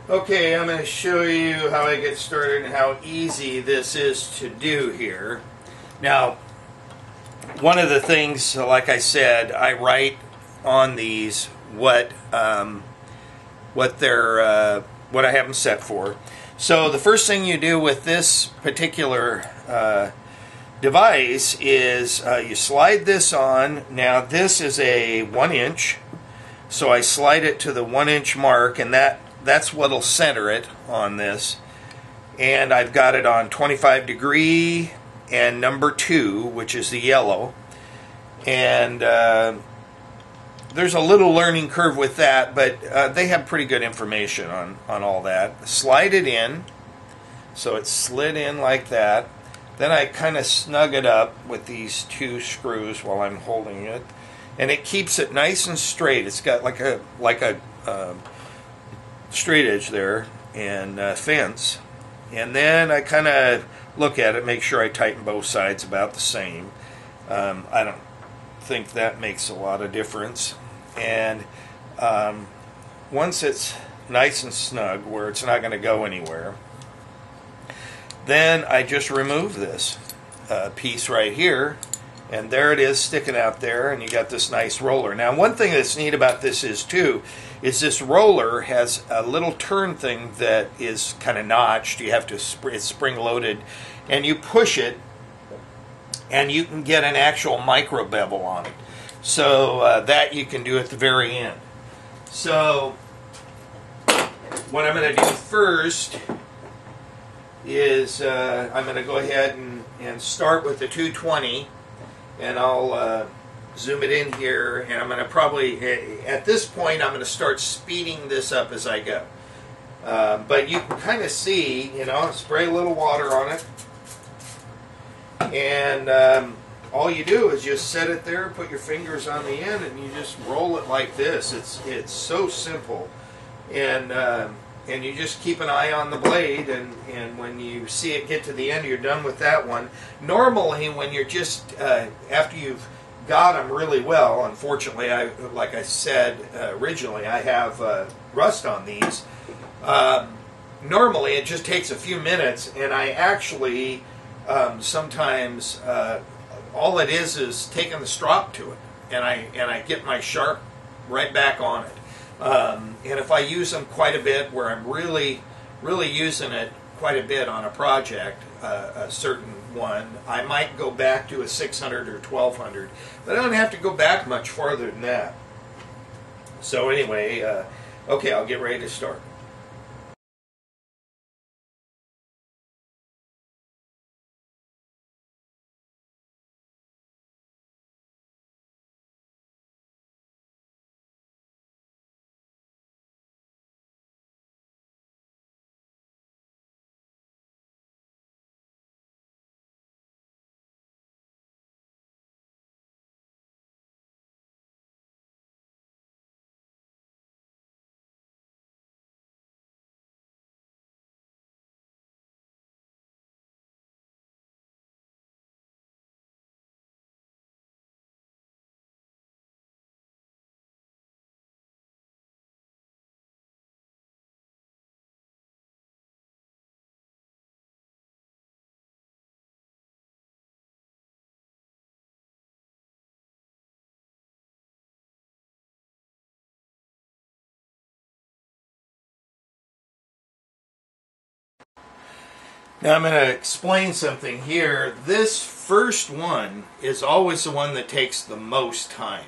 Okay, I'm going to show you how I get started and how easy this is to do here. Now, one of the things, like I said, I write on these what I have them set for. So the first thing you do with this particular device is you slide this on. Now this is a 1 inch, so I slide it to the 1 inch mark, and that's what'll center it on this. And I've got it on 25 degree and number 2, which is the yellow. And there's a little learning curve with that, but they have pretty good information on all that. Slide it in, so it's slid in like that. Then I kind of snug it up with these 2 screws while I'm holding it, and it keeps it nice and straight. It's got like a straight edge there and fence. And then I kind of look at it, make sure I tighten both sides about the same. I don't think that makes a lot of difference. And once it's nice and snug where it's not going to go anywhere, then I just remove this piece right here, and there it is sticking out there, and you got this nice roller. Now, one thing that's neat about this is this roller has a little turn thing that is kind of notched. You have to, it's spring loaded, and you push it, and you can get an actual micro bevel on it. So that you can do at the very end. So what I'm going to do first is I'm going to go ahead and start with the 220, and I'll zoom it in here, and I'm going to probably, at this point, I'm going to start speeding this up as I go. But you can kind of see, spray a little water on it, and all you do is just set it there, put your fingers on the end, and you just roll it like this. It's so simple, and you just keep an eye on the blade, and when you see it get to the end, you're done with that one. Normally, when you're just after you've got them really well, unfortunately, like I said originally, I have rust on these. Normally, it just takes a few minutes, and I actually sometimes all it is taking the strop to it, and I get my sharp right back on it. And if I use them quite a bit, where I'm really using it quite a bit on a project, a certain one, I might go back to a 600 or 1200, but I don't have to go back much farther than that. So anyway, okay, I'll get ready to start. Now I'm going to explain something here. This first one is always the one that takes the most time.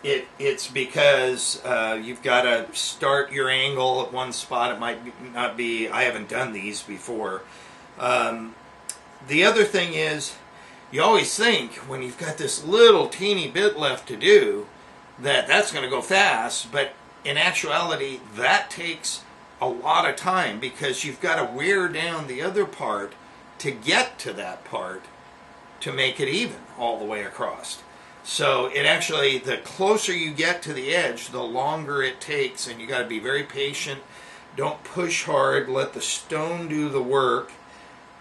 It's because you've got to start your angle at one spot. It might not be, I haven't done these before. The other thing is, you always think when you've got this little teeny bit left to do that that's going to go fast, but in actuality that takes a lot of time, because you've got to wear down the other part to get to that part to make it even all the way across. So it actually, the closer you get to the edge, the longer it takes, and you got to be very patient. Don't push hard, let the stone do the work.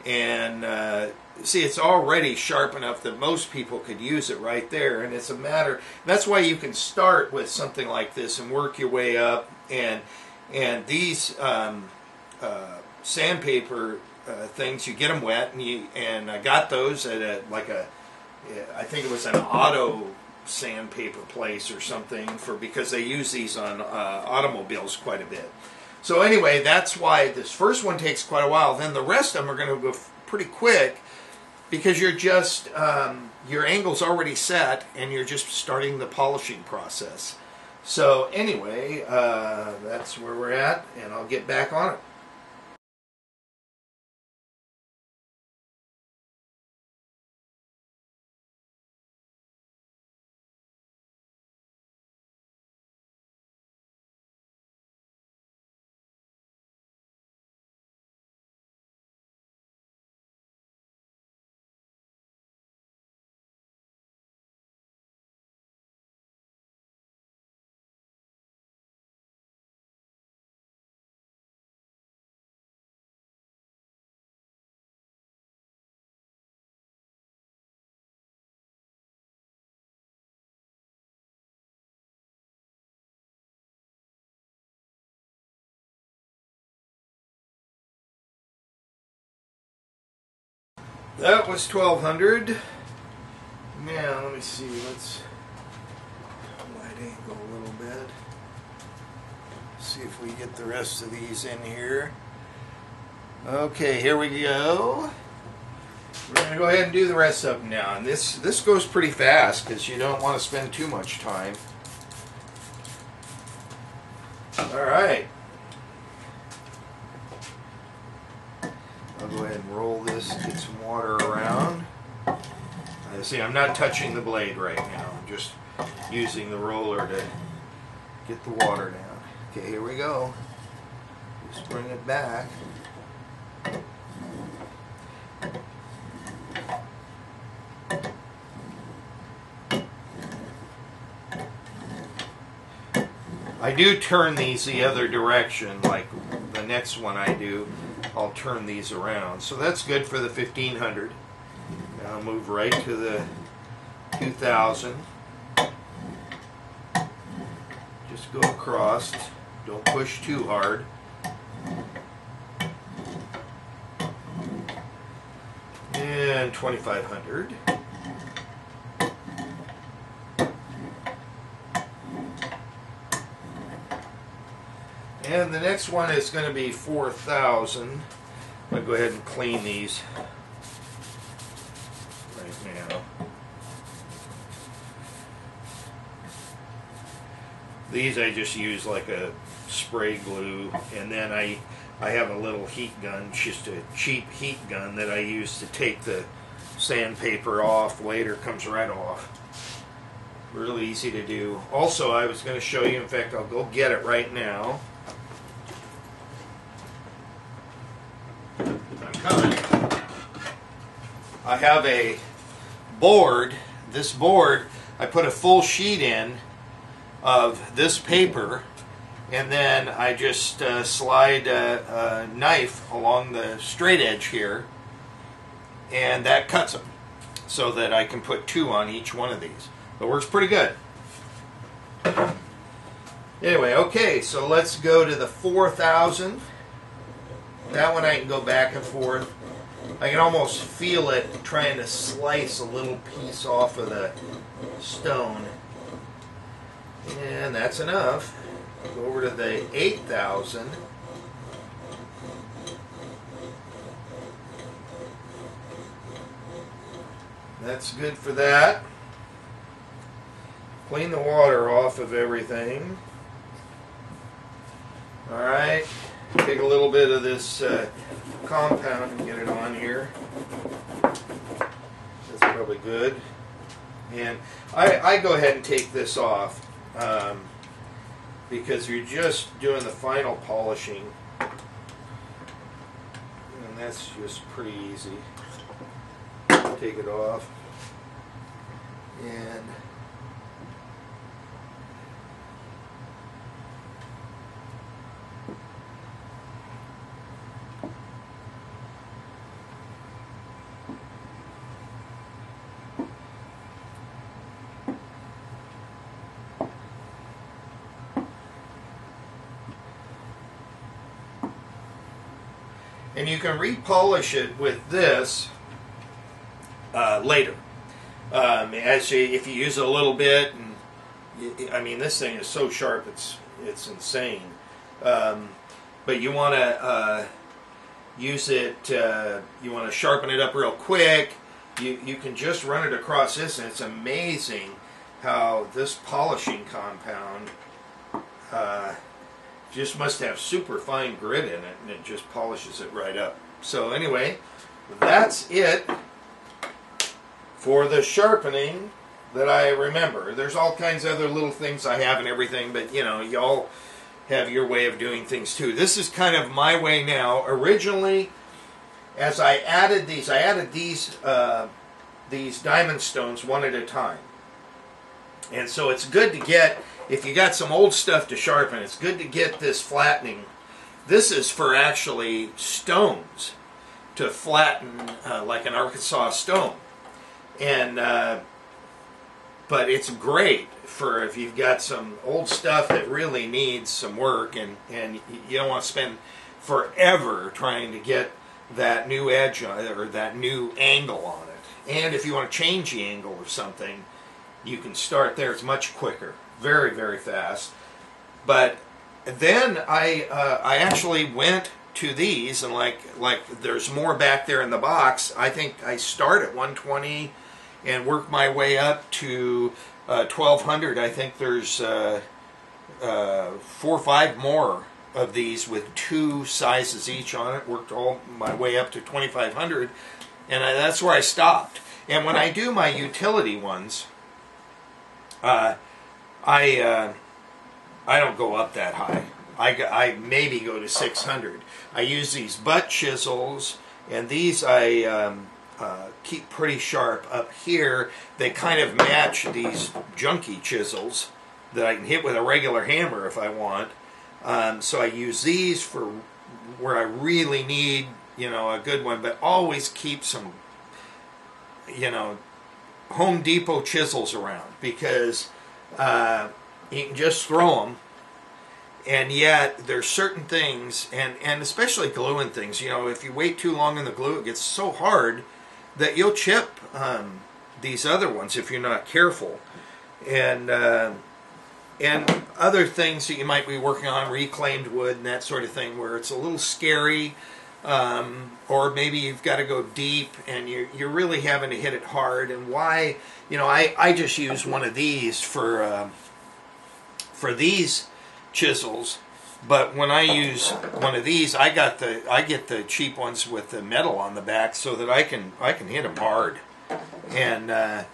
And see, it's already sharp enough that most people could use it right there, and it's a matter, that's why you can start with something like this and work your way up. And And these sandpaper things, you get them wet, and I got those at I think it was an auto sandpaper place or something, because they use these on automobiles quite a bit. So anyway, that's why this first one takes quite a while. Then the rest of them are going to go pretty quick, because you're just your angle's already set and you're just starting the polishing process. So anyway, that's where we're at, and I'll get back on it. That was 1200. Now let me see. Let's wide angle a little bit. See if we get the rest of these in here. Okay, here we go. We're going to go ahead and do the rest of them now. And this goes pretty fast, because you don't want to spend too much time. All right. I'll go ahead and roll this, get some water around. See, I'm not touching the blade right now. I'm just using the roller to get the water down. Okay, here we go. Just bring it back. I do turn these the other direction, like the next one I do. I'll turn these around. So that's good for the 1500. Now I'll move right to the 2000. Just go across. Don't push too hard. And 2500. And the next one is going to be 4,000. I'm going to go ahead and clean these right now. These I just use like a spray glue, and then I have a little heat gun, just a cheap heat gun that I use to take the sandpaper off later. Comes right off. Really easy to do. Also, I was going to show you, in fact, I'll go get it right now. I have a board. This board, I put a full sheet in of this paper, and then I just slide a knife along the straight edge here, and that cuts them so that I can put 2 on each one of these. It works pretty good. Anyway, okay, so let's go to the 4,000. That one I can go back and forth. I can almost feel it trying to slice a little piece off of the stone. And that's enough. Go over to the 8,000. That's good for that. Clean the water off of everything. Alright. Take a little bit of this compound and get it on here. That's probably good. And I go ahead and take this off because you're just doing the final polishing, and that's just pretty easy. Take it off, and And you can repolish it with this later. If you use it a little bit, and I mean, this thing is so sharp, it's insane. But you want to use it. You want to sharpen it up real quick. You can just run it across this, and it's amazing how this polishing compound just must have super fine grit in it, and it just polishes it right up. So anyway, that's it for the sharpening that I remember. There's all kinds of other little things I have and everything, but you know, y'all have your way of doing things too. This is kind of my way now. Originally, as I added these diamond stones one at a time. And so it's good to get, if you got some old stuff to sharpen, it's good to get this flattening. This is for actually stones, to flatten like an Arkansas stone. And but it's great for if you've got some old stuff that really needs some work, and you don't want to spend forever trying to get that new edge on it or that new angle on it. And if you want to change the angle of something, you can start there. It's much quicker, very, very fast. But then I actually went to these, and like there's more back there in the box. I think I start at 120 and work my way up to 1200. I think there's 4 or 5 more of these with 2 sizes each on it. Worked all my way up to 2500, and that's where I stopped. And when I do my utility ones, I don't go up that high. I maybe go to 600. I use these butt chisels, and these I keep pretty sharp up here. They kind of match these junky chisels that I can hit with a regular hammer if I want. So I use these for where I really need, you know, a good one, but always keep some, you know, Home Depot chisels around, because you can just throw them, and yet there's certain things, and especially gluing things, you know, if you wait too long in the glue, it gets so hard that you'll chip these other ones if you're not careful. And other things that you might be working on, reclaimed wood and that sort of thing, where it's a little scary, or maybe you've got to go deep and you're really having to hit it hard. And why, you know, I just use one of these for these chisels, but when I use one of these, I get the cheap ones with the metal on the back, so that I can hit them hard. And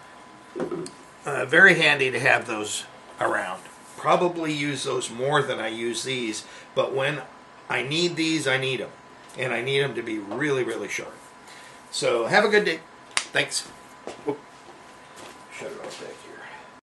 very handy to have those around. Probably use those more than I use these, but when I need these, I need them. And I need them to be really, really sharp. So have a good day. Thanks. Whoop. Shut it off back here.